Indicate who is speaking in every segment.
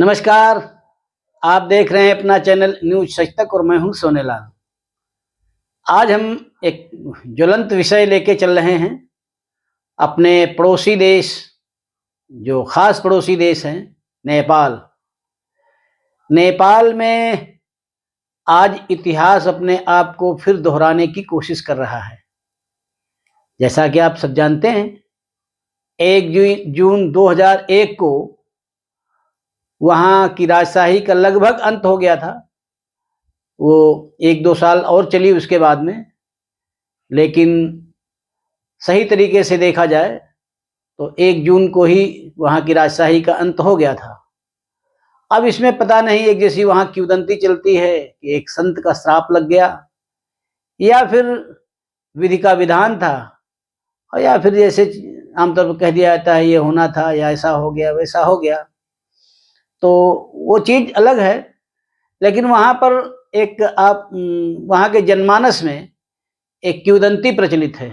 Speaker 1: नमस्कार। आप देख रहे हैं अपना चैनल न्यूज सच तक और मैं हूं सोनेलाल। आज हम एक ज्वलंत विषय लेके चल रहे हैं। अपने पड़ोसी देश, जो खास पड़ोसी देश हैं, नेपाल। नेपाल में आज इतिहास अपने आप को फिर दोहराने की कोशिश कर रहा है। जैसा कि आप सब जानते हैं, 1 जून 2001 को वहाँ की राजशाही का लगभग अंत हो गया था। वो 1-2 साल और चली उसके बाद में, लेकिन सही तरीके से देखा जाए तो 1 जून को ही वहाँ की राजशाही का अंत हो गया था। अब इसमें पता नहीं एक जैसी वहाँ किंवदंती चलती है कि एक संत का श्राप लग गया, या फिर विधि का विधान था, और या फिर जैसे आमतौर पर कह दिया जाता है ये होना था, या ऐसा हो गया वैसा हो गया। तो वो चीज़ अलग है। लेकिन वहाँ पर एक वहाँ के जनमानस में एक किंवदंती प्रचलित है।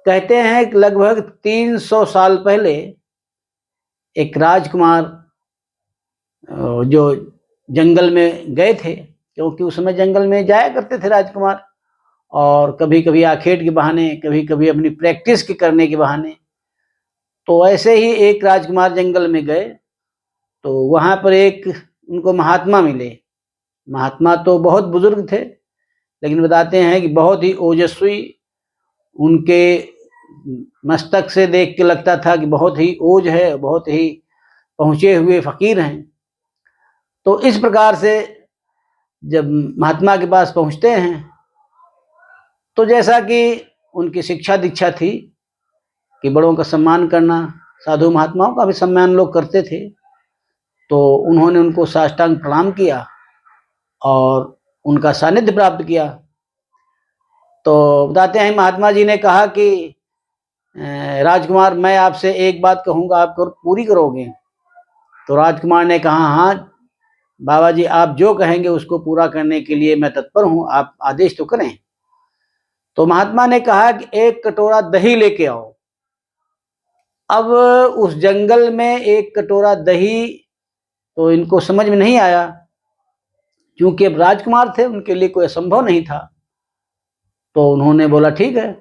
Speaker 1: कहते हैं कि लगभग 300 साल पहले एक राजकुमार जो जंगल में गए थे, क्योंकि उस समय जंगल में जाया करते थे राजकुमार, और कभी कभी आखेट के बहाने, कभी कभी अपनी प्रैक्टिस के करने के बहाने। तो ऐसे ही एक राजकुमार जंगल में गए, तो वहाँ पर एक उनको महात्मा मिले। महात्मा तो बहुत बुजुर्ग थे, लेकिन बताते हैं कि बहुत ही ओजस्वी। उनके मस्तक से देख के लगता था कि बहुत ही ओज है, बहुत ही पहुँचे हुए फकीर हैं। तो इस प्रकार से जब महात्मा के पास पहुँचते हैं, तो जैसा कि उनकी शिक्षा दीक्षा थी कि बड़ों का सम्मान करना, साधु महात्माओं का भी सम्मान लोग करते थे, तो उन्होंने उनको साष्टांग प्रणाम किया और उनका सानिध्य प्राप्त किया। तो बताते हैं महात्मा जी ने कहा कि राजकुमार, मैं आपसे एक बात कहूँगा, आप पूरी करोगे? तो राजकुमार ने कहा, हाँ बाबा जी, आप जो कहेंगे उसको पूरा करने के लिए मैं तत्पर हूँ, आप आदेश तो करें। तो महात्मा ने कहा कि 1 कटोरा दही लेके आओ। अब उस जंगल में 1 कटोरा दही तो इनको समझ में नहीं आया, क्योंकि अब राजकुमार थे, उनके लिए कोई असंभव नहीं था। तो उन्होंने बोला ठीक है।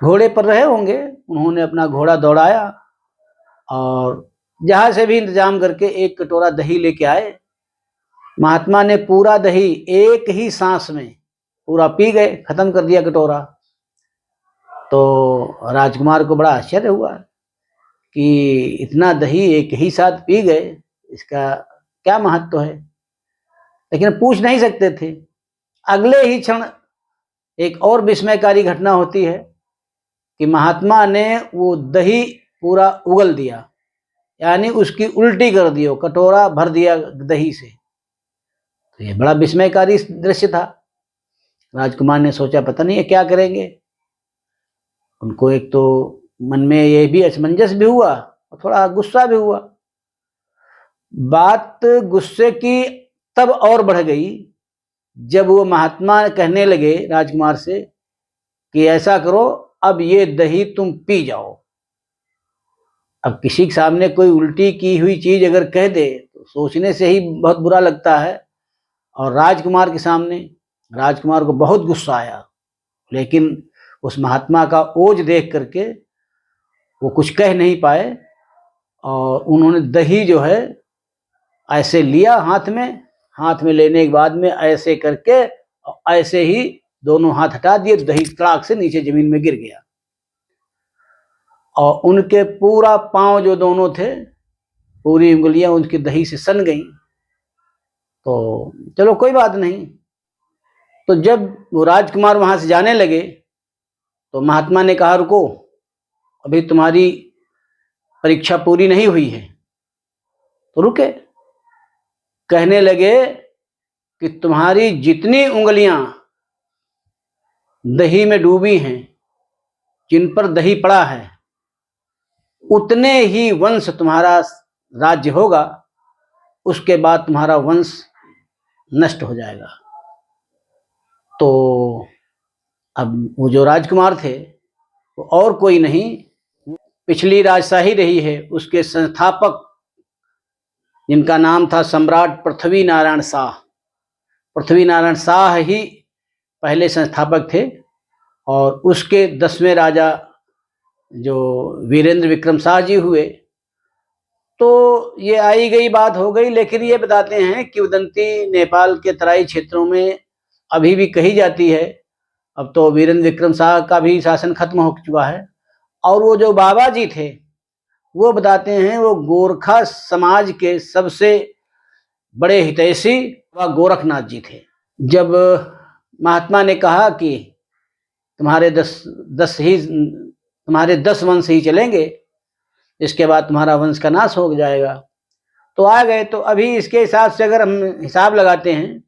Speaker 1: घोड़े पर रहे होंगे, उन्होंने अपना घोड़ा दौड़ाया और जहां से भी इंतजाम करके 1 कटोरा दही लेके आए। महात्मा ने पूरा दही एक ही सांस में पूरा पी गए, खत्म कर दिया कटोरा। तो राजकुमार को बड़ा आश्चर्य हुआ कि इतना दही एक ही साथ पी गए, इसका क्या महत्व है, लेकिन पूछ नहीं सकते थे। अगले ही क्षण एक और विस्मयकारी घटना होती है कि महात्मा ने वो दही पूरा उगल दिया, यानी उसकी उल्टी कर दिया, कटोरा भर दिया दही से। तो ये बड़ा विस्मयकारी दृश्य था। राजकुमार ने सोचा पता नहीं है क्या करेंगे। उनको एक तो मन में ये भी असमंजस भी हुआ और थोड़ा गुस्सा भी हुआ। बात गुस्से की तब और बढ़ गई जब वो महात्मा कहने लगे राजकुमार से कि ऐसा करो, अब ये दही तुम पी जाओ। अब किसी के सामने कोई उल्टी की हुई चीज अगर कह दे तो सोचने से ही बहुत बुरा लगता है, और राजकुमार के सामने राजकुमार को बहुत गुस्सा आया। लेकिन उस महात्मा का ओज देख करके वो कुछ कह नहीं पाए, और उन्होंने दही जो है ऐसे लिया हाथ में लेने के बाद में ऐसे करके ऐसे ही दोनों हाथ हटा दिए, दही तड़ाक से नीचे जमीन में गिर गया, और उनके पूरा पांव जो दोनों थे, पूरी उंगलियां उनकी दही से सन गई। तो चलो कोई बात नहीं। तो जब वो राजकुमार वहां से जाने लगे तो महात्मा ने कहा, रुको, अभी तुम्हारी परीक्षा पूरी नहीं हुई है। तो रुके। कहने लगे कि तुम्हारी जितनी उंगलियां दही में डूबी हैं, जिन पर दही पड़ा है, उतने ही वंश तुम्हारा राज्य होगा, उसके बाद तुम्हारा वंश नष्ट हो जाएगा। तो अब वो जो राजकुमार थे वो और कोई नहीं, पिछली राजशाही रही है उसके संस्थापक जिनका नाम था सम्राट पृथ्वी नारायण शाह। पृथ्वी नारायण शाह ही पहले संस्थापक थे और उसके 10वें राजा जो वीरेंद्र विक्रम शाह जी हुए। तो ये आई गई बात हो गई, लेकिन ये बताते हैं कि किंवदंती नेपाल के तराई क्षेत्रों में अभी भी कही जाती है। अब तो वीरेंद्र विक्रम शाह का भी शासन खत्म हो चुका है। और वो जो बाबा जी थे वो बताते हैं वो गोरखा समाज के सबसे बड़े हितैषी व गोरखनाथ जी थे। जब महात्मा ने कहा कि तुम्हारे 10 वंश ही चलेंगे, इसके बाद तुम्हारा वंश का नाश हो जाएगा, तो आ गए। तो अभी इसके हिसाब से अगर हम हिसाब लगाते हैं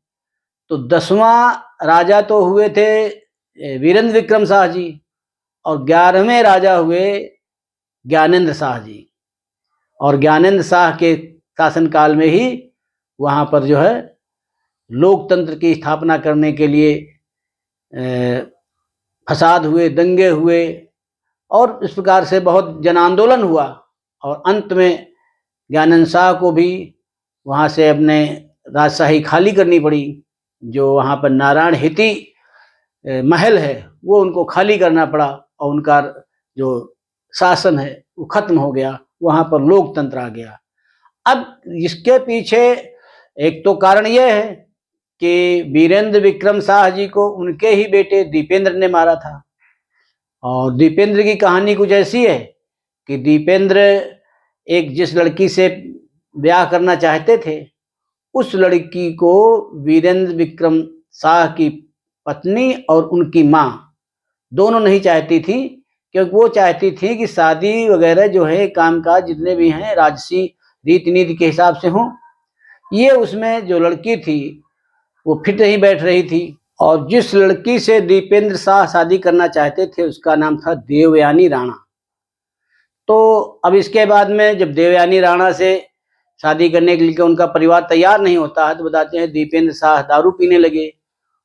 Speaker 1: तो 10वां राजा तो हुए थे वीरेंद्र विक्रम शाह जी और 11वें राजा हुए ज्ञानेंद्र शाह जी। और ज्ञानेंद्र शाह के शासनकाल में ही वहाँ पर जो है लोकतंत्र की स्थापना करने के लिए फसाद हुए, दंगे हुए और इस प्रकार से बहुत जन आंदोलन हुआ। और अंत में ज्ञानेंद्र शाह को भी वहाँ से अपने राजशाही खाली करनी पड़ी। जो वहाँ पर नारायण हिती महल है वो उनको खाली करना पड़ा और उनका जो शासन है वो खत्म हो गया, वहाँ पर लोकतंत्र आ गया। अब इसके पीछे एक तो कारण यह है कि वीरेंद्र विक्रम शाह जी को उनके ही बेटे दीपेंद्र ने मारा था। और दीपेंद्र की कहानी कुछ ऐसी है कि दीपेंद्र एक जिस लड़की से ब्याह करना चाहते थे, उस लड़की को वीरेंद्र विक्रम शाह की पत्नी और उनकी माँ दोनों नहीं चाहती थी, क्योंकि वो चाहती थी कि शादी वगैरह जो है कामकाज जितने भी हैं राजसी रीति नीति के हिसाब से हों। ये उसमें जो लड़की थी वो फिट नहीं बैठ रही थी। और जिस लड़की से दीपेंद्र शाह शादी करना चाहते थे उसका नाम था देवयानी राणा। तो अब इसके बाद में जब देवयानी राणा से शादी करने के लिए उनका परिवार तैयार नहीं होता है, तो बताते हैं दीपेंद्र शाह दारू पीने लगे।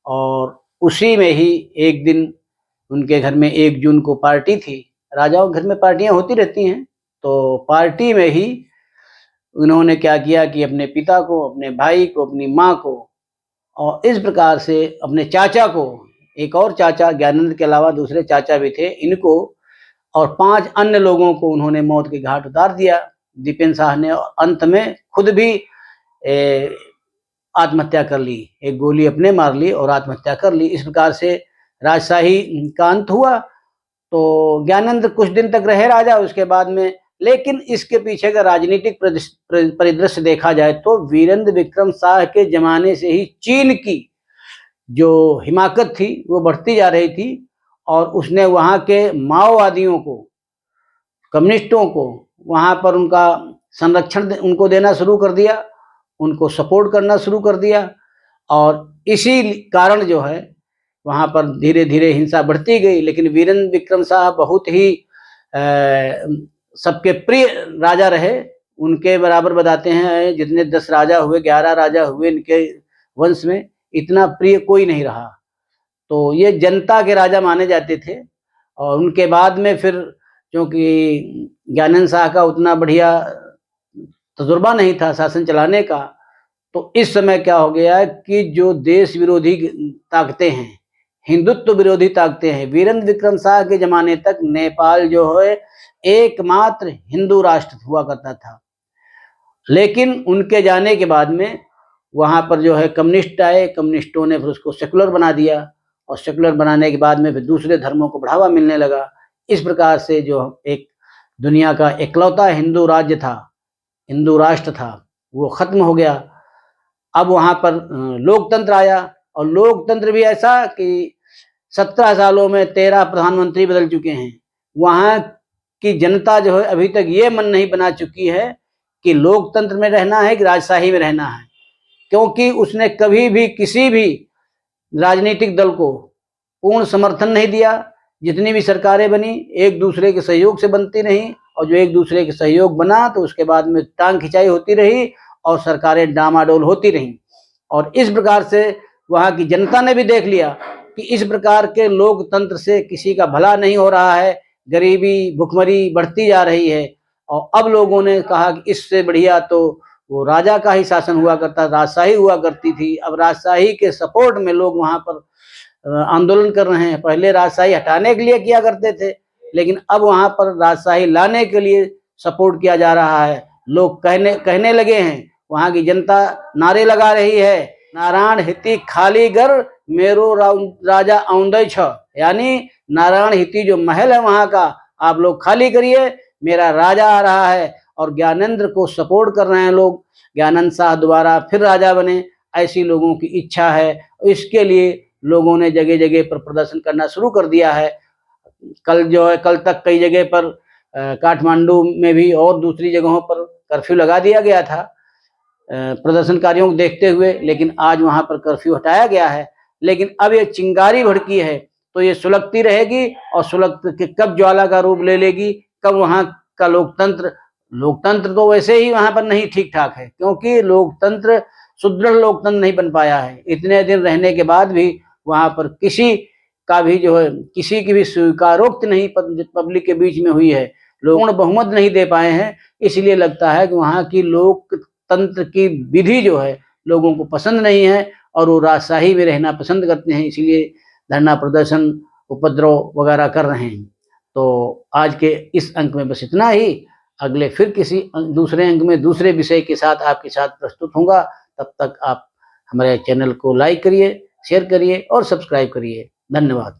Speaker 1: और उसी में ही एक दिन उनके घर में 1 जून को पार्टी थी। राजाओं के घर में पार्टियां होती रहती हैं। तो पार्टी में ही उन्होंने क्या किया कि अपने पिता को, अपने भाई को, अपनी माँ को और इस प्रकार से अपने चाचा को, एक और चाचा ज्ञानेंद्र के अलावा दूसरे चाचा भी थे, इनको और 5 अन्य लोगों को उन्होंने मौत के घाट उतार दिया दीपेंद्र शाह ने। और अंत में खुद भी आत्महत्या कर ली, एक गोली अपने मार ली और आत्महत्या कर ली। इस प्रकार से राजशाही का अंत हुआ। तो ज्ञानेंद्र कुछ दिन तक रहे राजा उसके बाद में, लेकिन इसके पीछे का राजनीतिक परिदृश्य देखा जाए तो वीरेंद्र विक्रम शाह के जमाने से ही चीन की जो हिमाकत थी वो बढ़ती जा रही थी। और उसने वहाँ के माओवादियों को, कम्युनिस्टों को वहाँ पर उनका संरक्षण उनको देना शुरू कर दिया, उनको सपोर्ट करना शुरू कर दिया। और इसी कारण जो है वहाँ पर धीरे धीरे हिंसा बढ़ती गई। लेकिन वीरेंद्र विक्रम शाह बहुत ही सबके प्रिय राजा रहे। उनके बराबर बताते हैं जितने 10 राजा हुए, 11 राजा हुए इनके वंश में, इतना प्रिय कोई नहीं रहा। तो ये जनता के राजा माने जाते थे। और उनके बाद में फिर क्योंकि ज्ञानेंद्र शाह का उतना बढ़िया तजुर्बा नहीं था शासन चलाने का, तो इस समय क्या हो गया कि जो देश विरोधी ताकतें हैं, हिंदुत्व विरोधी ताकतें हैं, वीरेंद्र विक्रम शाह के जमाने तक नेपाल जो है एकमात्र हिंदू राष्ट्र हुआ करता था। लेकिन उनके जाने के बाद में वहाँ पर जो है कम्युनिस्ट आए, कम्युनिस्टों ने फिर उसको सेकुलर बना दिया। और सेकुलर बनाने के बाद में फिर दूसरे धर्मों को बढ़ावा मिलने लगा। इस प्रकार से जो एक दुनिया का इकलौता हिंदू राज्य था, हिंदू राष्ट्र था, वो खत्म हो गया। अब वहाँ पर लोकतंत्र आया। और लोकतंत्र भी ऐसा कि 17 सालों में 13 प्रधानमंत्री बदल चुके हैं। वहाँ की जनता जो है अभी तक ये मन नहीं बना चुकी है कि लोकतंत्र में रहना है कि राजशाही में रहना है, क्योंकि उसने कभी भी किसी भी राजनीतिक दल को पूर्ण समर्थन नहीं दिया। जितनी भी सरकारें बनी एक दूसरे के सहयोग से बनती नहीं, और जो एक दूसरे के सहयोग बना तो उसके बाद में टांग खिंचाई होती रही और सरकारें डामाडोल होती रहीं। और इस प्रकार से वहाँ की जनता ने भी देख लिया कि इस प्रकार के लोकतंत्र से किसी का भला नहीं हो रहा है, गरीबी भुखमरी बढ़ती जा रही है। और अब लोगों ने कहा कि इससे बढ़िया तो वो राजा का ही शासन हुआ करता, राजशाही हुआ करती थी। अब राजशाही के सपोर्ट में लोग वहां पर आंदोलन कर रहे हैं। पहले राजशाही हटाने के लिए किया करते थे, लेकिन अब वहां पर राजशाही लाने के लिए सपोर्ट किया जा रहा है। लोग कहने लगे हैं, वहां की जनता नारे लगा रही है, नारायण हिती खाली घर मेरो राजा औंदे छ, यानी नारायण हिती जो महल है वहां का आप लोग खाली करिए, मेरा राजा आ रहा है। और ज्ञानेंद्र को सपोर्ट कर रहे हैं लोग, ज्ञानंद शाह दोबारा फिर राजा बने, ऐसी लोगों की इच्छा है। इसके लिए लोगों ने जगह जगह पर प्रदर्शन करना शुरू कर दिया है। कल तक कई जगह पर काठमांडू में भी और दूसरी जगहों पर कर्फ्यू लगा दिया गया था प्रदर्शनकारियों को देखते हुए, लेकिन आज वहां पर कर्फ्यू हटाया गया है। लेकिन अब ये चिंगारी भड़की है तो ये सुलगती रहेगी, और सुलग के कब ज्वाला का रूप ले लेगी, कब वहां का लोकतंत्र तो वैसे ही वहां पर नहीं ठीक ठाक है, क्योंकि लोकतंत्र सुदृढ़ लोकतंत्र नहीं बन पाया है। इतने दिन रहने के बाद भी वहां पर किसी का भी जो है, किसी की भी स्वीकारोक्त नहीं पब्लिक के बीच में हुई है, लोग बहुमत नहीं दे पाए हैं। इसलिए लगता है कि वहां की लोकतंत्र की विधि जो है लोगों को पसंद नहीं है, और वो राजशाही में रहना पसंद करते हैं, इसलिए धरना प्रदर्शन उपद्रव वगैरह कर रहे हैं। तो आज के इस अंक में बस इतना ही। अगले फिर किसी दूसरे अंक में दूसरे विषय के साथ आपके साथ प्रस्तुत होऊंगा। तब तक आप हमारे चैनल को लाइक करिए, शेयर करिए और सब्सक्राइब करिए। धन्यवाद।